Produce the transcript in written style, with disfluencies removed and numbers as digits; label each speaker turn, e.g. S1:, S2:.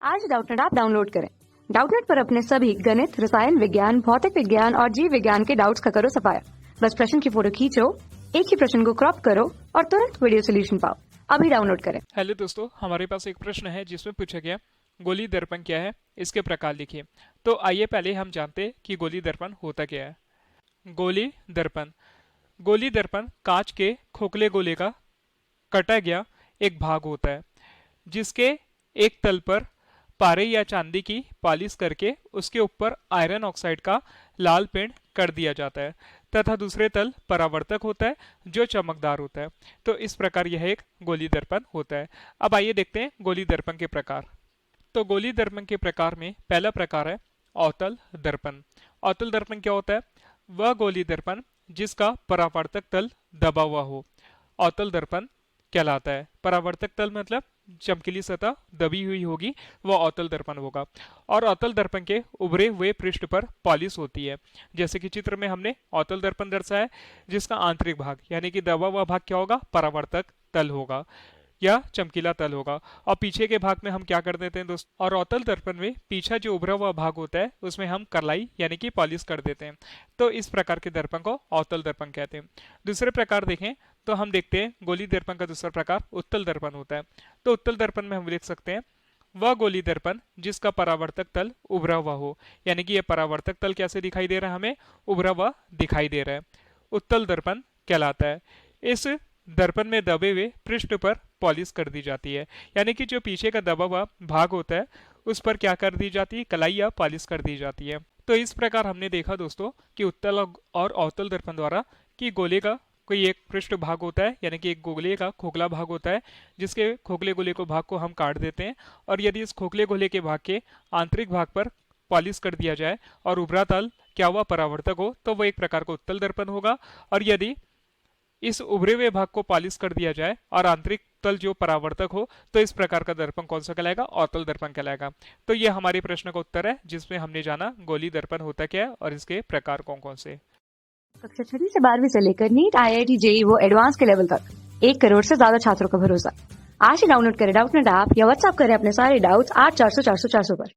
S1: आज Doubtnut app download करें। Doubtnut पर अपने सभी गणित, रसायन विज्ञान, भौतिक विज्ञान और जीव विज्ञान के डाउट्स का करो सफाया। बस प्रश्न की फोटो खींचो, एक ही प्रश्न को क्रॉप करो और तुरंत वीडियो सोल्यूशन पाओ। अभी डाउनलोड करें।
S2: हेलो दोस्तों, हमारे पास एक प्रश्न है जिसमें पूछा गया गोली दर्पण क्या है, इसके प्रकार लिखिए। तो आइए पहले हम जानते हैं कि गोली दर्पण होता क्या है। गोली दर्पण कांच के खोखले गोले का कटा गया एक भाग होता है जिसके एक तल पर पारे या चांदी की पॉलिश करके उसके ऊपर आयरन ऑक्साइड का लाल पेंट कर दिया जाता है तथा दूसरे तल परावर्तक होता है जो चमकदार होता है। तो इस प्रकार यह एक गोली दर्पण होता है। अब आइए देखते हैं गोली दर्पण के प्रकार। तो गोली दर्पण के प्रकार में पहला प्रकार है अवतल दर्पण। अवतल दर्पण क्या होता है? वह गोली दर्पण जिसका परावर्तक तल दबा हुआ हो अवतल दर्पण कहलाता है। परावर्तक तल मतलब चमकीली सतह दबी हुई होगी, वह अवतल दर्पण होगा। और अवतल दर्पण के उभरे हुए पृष्ठ पर पॉलिश होती है। जैसे कि चित्र में हमने अवतल दर्पण दर्शाया है जिसका आंतरिक भाग यानी कि दबा हुआ भाग क्या होगा? परावर्तक तल होगा या चमकीला तल होगा। और पीछे के भाग में हम क्या कर देते हैं दोस्तों? और अवतल दर्पण में पीछा जो उभरा हुआ भाग होता है उसमें हम करलाई यानी कि पॉलिश कर देते हैं। तो इस प्रकार के दर्पण को अवतल दर्पण कहते हैं। दूसरे प्रकार देखें तो हम देखते हैं गोली दर्पण का दूसरा प्रकार उत्तल दर्पण होता है। तो उत्तल दर्पण में हम लिख सकते हैं वह गोली दर्पण जिसका परावर्तक तल उभरा हुआ हो, यानी कि यह परावर्तक तल कैसे दिखाई दे रहा है? हमें उभरा हुआ दिखाई दे रहा है, उत्तल दर्पण कहलाता है। इस दर्पण में दबे हुए पृष्ठ पर पॉलिश कर दी जाती है, यानी कि जो पीछे का दबा हुआ भाग होता है उस पर क्या कर दी जाती है? कलाई या पॉलिश कर दी जाती है। तो इस प्रकार हमने देखा दोस्तों कि उत्तल और अवतल दर्पण द्वारा कि गोले का कोई एक पृष्ठ भाग होता है यानी कि एक गोले का खोखला भाग होता है जिसके खोखले गोले को भाग को हम काट देते हैं, और यदि इस खोखले गोले के भाग के आंतरिक भाग पर पॉलिश कर दिया जाए और उभरा तल क्या हुआ? परावर्तक हो, तो वह एक प्रकार का उत्तल दर्पण होगा। और यदि इस उभरे हुए भाग को पॉलिश कर दिया जाए और आंतरिक तल जो परावर्तक हो तो इस प्रकार का दर्पण कौन सा कहलाएगा? अवतल दर्पण कहलाएगा। तो ये हमारे प्रश्न का उत्तर है जिसमें हमने जाना गोली दर्पण होता क्या है और इसके प्रकार कौन कौन से।
S1: कक्षा 6 से 12वीं से लेकर नीट, IIT, JEE वो एडवांस के लेवल तक 1 करोड़ से ज्यादा छात्रों का भरोसा। आज ही डाउनलोड करें डाउटनेट ऐप या व्हाट्सएप करें अपने सारे डाउट्स 8400 400 400 पर।